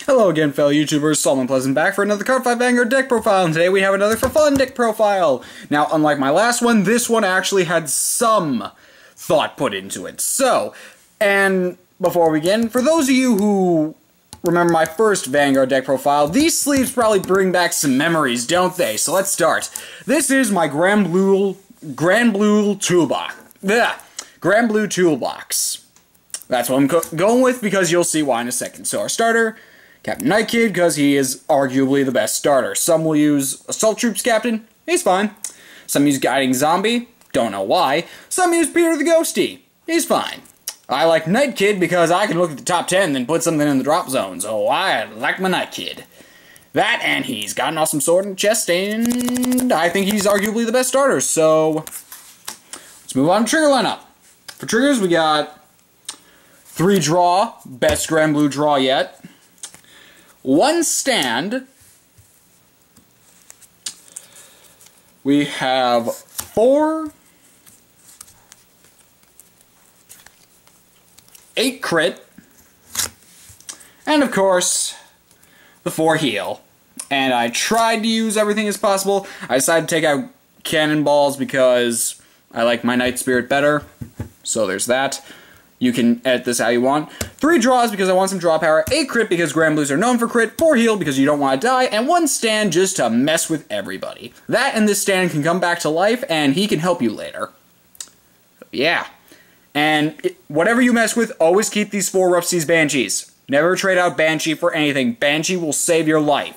Hello again, fellow YouTubers. Solomon Pleasant back for another Card 5 Vanguard deck profile, and today we have another for fun deck profile. Now, unlike my last one, this one actually had some thought put into it. So, and before we begin, for those of you who remember my first Vanguard deck profile, these sleeves probably bring back some memories, don't they? So let's start. This is my Granblue ToolBox. Granblue ToolBox. That's what I'm going with, because you'll see why in a second. So our starter, Captain Night Kid, because he is arguably the best starter. Some will use Assault Troops Captain, he's fine. Some use Guiding Zombie, don't know why. Some use Peter the Ghosty, he's fine. I like Night Kid because I can look at the top 10 and then put something in the drop zone, so I like my Night Kid. That, and he's got an awesome sword and chest, and I think he's arguably the best starter, so let's move on to trigger lineup. For triggers, we got 3 draw, best Granblue draw yet. 1 stand. We have 4. 8 crit. And of course, the 4 heal. And I tried to use everything as possible. I decided to take out cannonballs because I like my Night Spirit better. So there's that. You can edit this how you want. 3 draws because I want some draw power, 8 crit because Granblues are known for crit, 4 heal because you don't want to die, and 1 stand just to mess with everybody. That and this stand can come back to life, and he can help you later. Yeah. And whatever you mess with, always keep these 4 Rough Seas Banshees. Never trade out Banshee for anything. Banshee will save your life.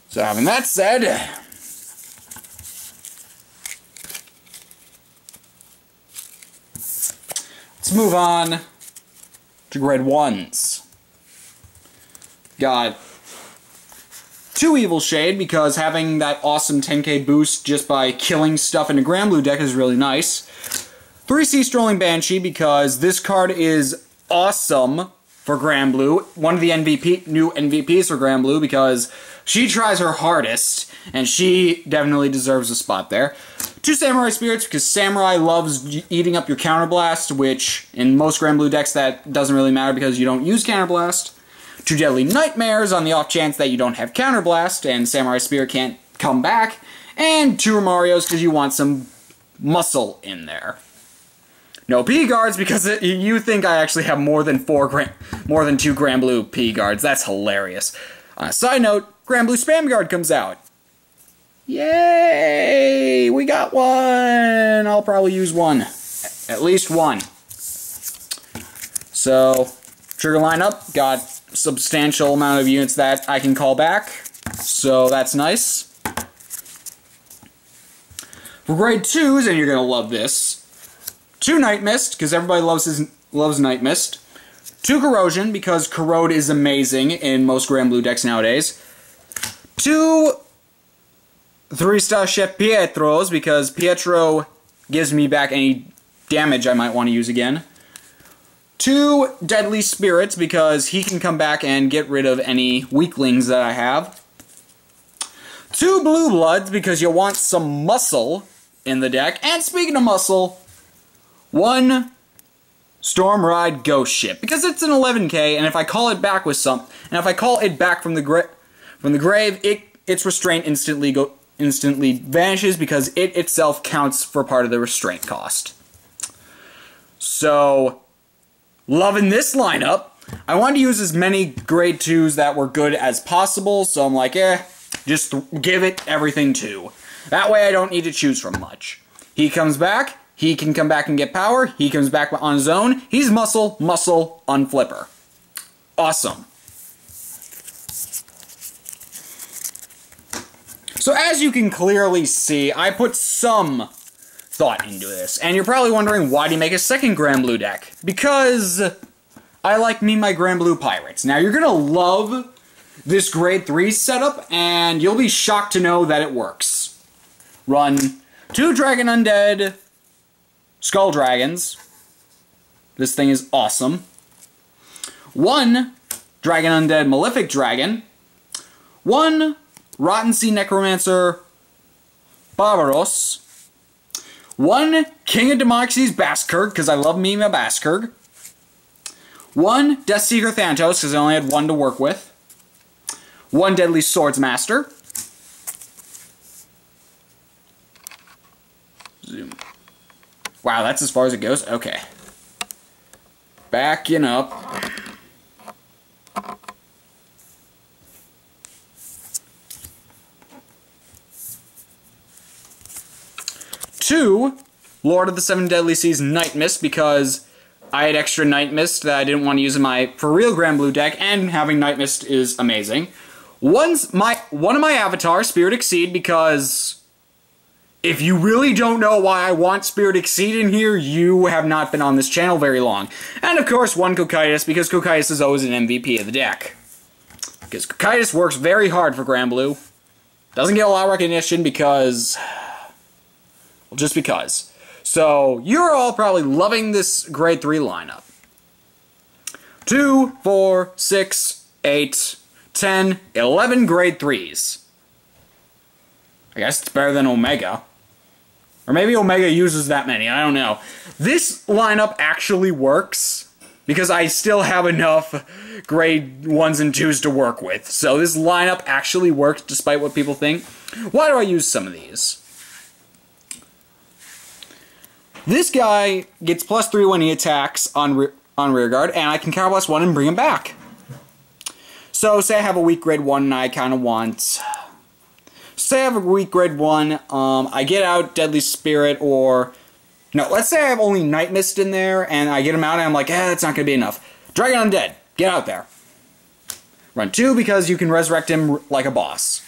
So having that said, let's move on to grade 1s. Got 2 Evil Shade, because having that awesome 10k boost just by killing stuff in a Granblue deck is really nice. 3 Sea Strolling Banshee, because this card is awesome for Granblue. One of the new MVPs for Granblue, because she tries her hardest, and she definitely deserves a spot there. 2 Samurai Spirits, because Samurai loves eating up your Counterblast, which in most Granblue decks that doesn't really matter because you don't use Counterblast. 2 Deadly Nightmares, on the off chance that you don't have Counterblast and Samurai Spirit can't come back. And 2 Romarios, because you want some muscle in there. No P-Guards, because you think I actually have more than 2 Granblue P-Guards. That's hilarious. On a side note, Granblue Spam Guard comes out. Yay! We got one! I'll probably use one. At least one. So, trigger lineup, got a substantial amount of units that I can call back. So that's nice. For grade 2s, and you're gonna love this, 2 Night Mist, because everybody loves Night Mist. 2 Corrosion, because Corrode is amazing in most Granblue decks nowadays. 2 3-star Chef Pietros, because Pietro gives me back any damage I might want to use again. 2 Deadly Spirits, because he can come back and get rid of any weaklings that I have. 2 Blue Bloods, because you want some muscle in the deck. And speaking of muscle, 1 Storm Ride Ghost Ship, because it's an 11k, and if I call it back with and if I call it back from the grave, its restraint instantly vanishes, because it itself counts for part of the restraint cost. So, loving this lineup. I wanted to use as many grade 2s that were good as possible, so I'm like, just give it everything 2. That way I don't need to choose from much. He comes back, he can come back and get power, he comes back on his own, he's muscle, unflipper. Awesome. So as you can clearly see, I put some thought into this. And you're probably wondering, why do you make a second Granblue deck? Because I like my Granblue Pirates. Now you're going to love this grade 3 setup, and you'll be shocked to know that it works. Run 2 Dragon Undead Skull Dragons. This thing is awesome. 1 Dragon Undead Malefic Dragon. 1 Rotten Sea Necromancer Barbaros. 1 King of Democracy's Baskerg, because I love me my Baskerg. 1 Death Seeker Thanatos, because I only had 1 to work with. 1 Deadly Swordsmaster. Zoom. Wow, that's as far as it goes? Okay. Backing up. Two, Lord of the Seven Deadly Seas Night Mist, because I had extra Night Mist that I didn't want to use in my for real Granblue deck, and having Night Mist is amazing. One of my avatars, Spirit Exceed, because if you really don't know why I want Spirit Exceed in here, you have not been on this channel very long. And of course, 1 Cocytus, because Cocytus is always an MVP of the deck. Because Cocytus works very hard for Granblue. Doesn't get a lot of recognition because... well, just because. So, you're all probably loving this grade 3 lineup. 2, 4, 6, 8, 10, 11 grade 3s. I guess it's better than Omega. Or maybe Omega uses that many, I don't know. This lineup actually works because I still have enough grade 1s and 2s to work with. So this lineup actually works despite what people think. Why do I use some of these? This guy gets +3 when he attacks on rearguard, and I can counter +1 and bring him back. So say I have a weak grade 1 and I kind of want... say I have a weak grade 1, I get out Deadly Spirit, or... no, let's say I have only Night Mist in there, and I get him out, and I'm like, that's not going to be enough. Dragon Undead, get out there. Run 2, because you can resurrect him like a boss.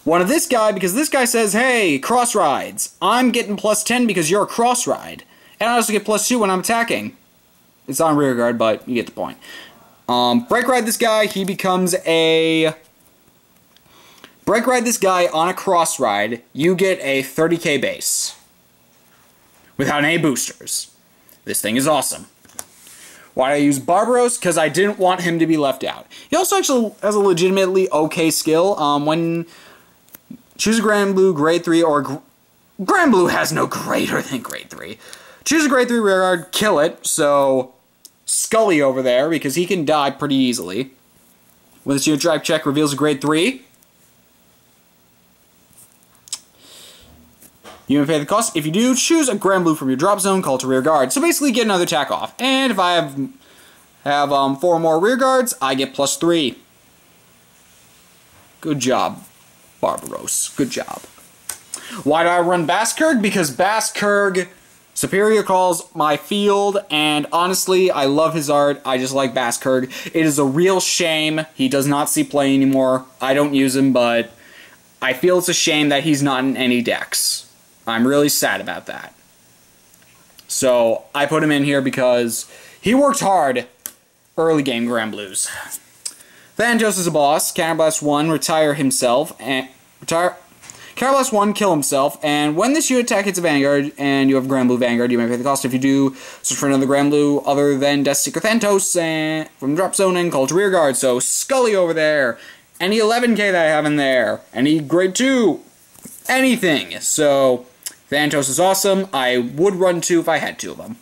1 of this guy, because this guy says, hey, cross rides. I'm getting +10 because you're a cross ride. And I also get +2 when I'm attacking. It's on rearguard, but you get the point. Break Ride this guy, he becomes a... Break Ride this guy on a cross ride, you get a 30k base. Without any boosters. This thing is awesome. Why did I use Barbaros? Because I didn't want him to be left out. He also actually has a legitimately okay skill. When choose a Granblue grade 3, or Granblue has no greater than grade 3. Choose a grade 3 rearguard, kill it, so Scully over there, because he can die pretty easily. When this unit drive check reveals a grade 3, you may pay the cost. If you do, choose a Granblue from your drop zone, call to rearguard. So basically get another attack off. And if I have 4 more rearguards, I get +3. Good job, Barbaros. Good job. Why do I run Baskerg? Because Baskerg superior calls my field, and honestly, I love his art. I just like Baskerg. It is a real shame he does not see play anymore. I don't use him, but I feel it's a shame that he's not in any decks. I'm really sad about that. So, I put him in here because he worked hard early game Granblues. Thanatos is a boss. Counterblast 1, retire himself, and Counterblast 1, kill himself, and when this unit attack hits a Vanguard, and you have Granblue Vanguard, you may pay the cost. If you do, search for another Granblue other than Death Seeker Thanatos and from drop zone and call to rearguard. So, Scully over there, any 11k that I have in there, any grade 2, anything. So, Thanatos is awesome. I would run 2 if I had 2 of them.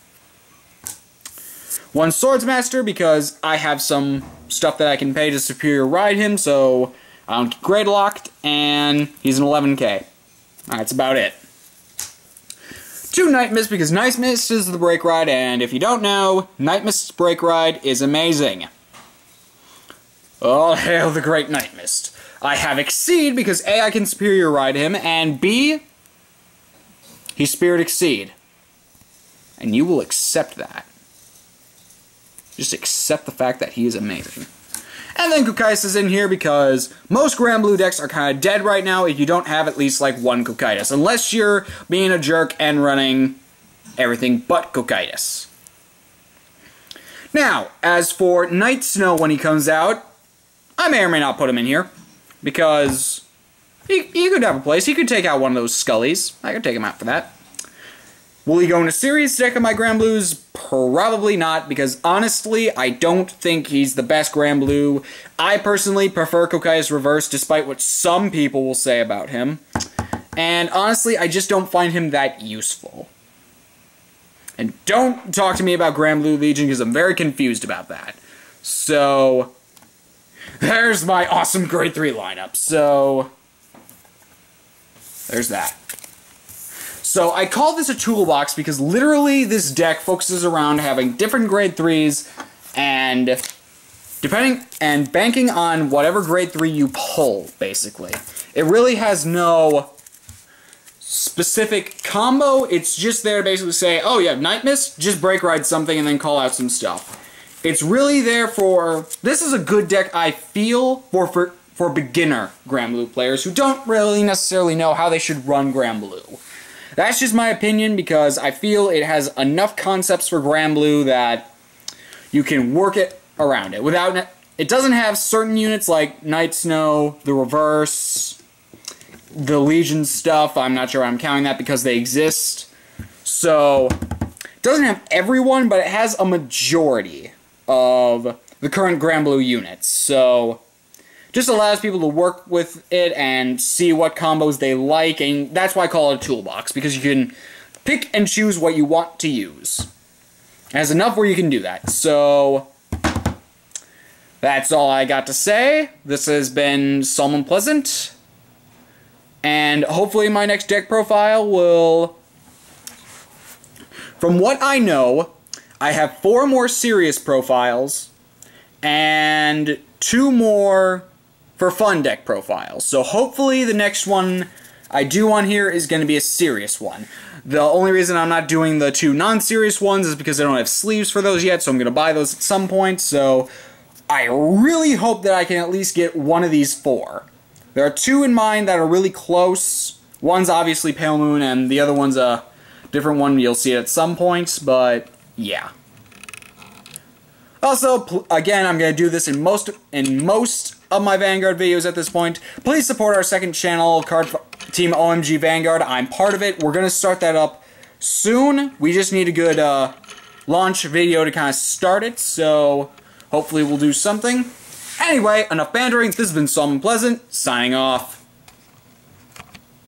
1 Swordsmaster, because I have some stuff that I can pay to superior ride him, so I don't get grade locked, and he's an 11k. That's about it. 2 Night Mist, because Night Mist is the break ride, and if you don't know, Night Mist's break ride is amazing. All hail the great Night Mist. I have Exceed, because A, I can superior ride him, and B, he's Spirit Exceed. And you will accept that. Just accept the fact that he is amazing. And then Cocytus is in here because most Granblue decks are kind of dead right now if you don't have at least like 1 Cocytus. Unless you're being a jerk and running everything but Cocytus. Now, as for Night Snow when he comes out, I may or may not put him in here. Because he could have a place. He could take out one of those Scullys. I could take him out for that. Will he go in a serious deck of my Granblues? Probably not, because honestly, I don't think he's the best Granblue. I personally prefer Cocytus Reverse, despite what some people will say about him. And honestly, I just don't find him that useful. And don't talk to me about Granblue Legion because I'm very confused about that. So, there's my awesome grade 3 lineup. So, there's that. So, I call this a toolbox because literally this deck focuses around having different grade 3s and banking on whatever grade 3 you pull, basically. It really has no specific combo. It's just there to basically say, oh, you have Night Mist, just break ride something and then call out some stuff. It's really there for... This is a good deck, I feel, for beginner Granblue players who don't really necessarily know how they should run Granblue. That's just my opinion because I feel it has enough concepts for Granblue that you can work it around it. It doesn't have certain units like Night Snow, the Reverse, the Legion stuff. I'm not sure I'm counting that because they exist. So, it doesn't have everyone, but it has a majority of the current Granblue units. So, just allows people to work with it and see what combos they like, and that's why I call it a toolbox, because you can pick and choose what you want to use. It has enough where you can do that. So, that's all I got to say. This has been Solomon Pleasant, and hopefully my next deck profile will... From what I know, I have 4 more serious profiles, and 2 more for fun deck profiles. So hopefully the next one I do on here is going to be a serious one. The only reason I'm not doing the 2 non-serious ones is because I don't have sleeves for those yet, so I'm going to buy those at some point. So I really hope that I can at least get one of these 4. There are 2 in mind that are really close. One's obviously Pale Moon, and the other one's a different one. You'll see it at some point, but yeah. Also, again, I'm going to do this in most of my Vanguard videos at this point. Please support our second channel, Team OMG Vanguard. I'm part of it. We're going to start that up soon. We just need a good launch video to kind of start it, so hopefully we'll do something. Anyway, enough bantering. This has been Solomon Pleasant, signing off.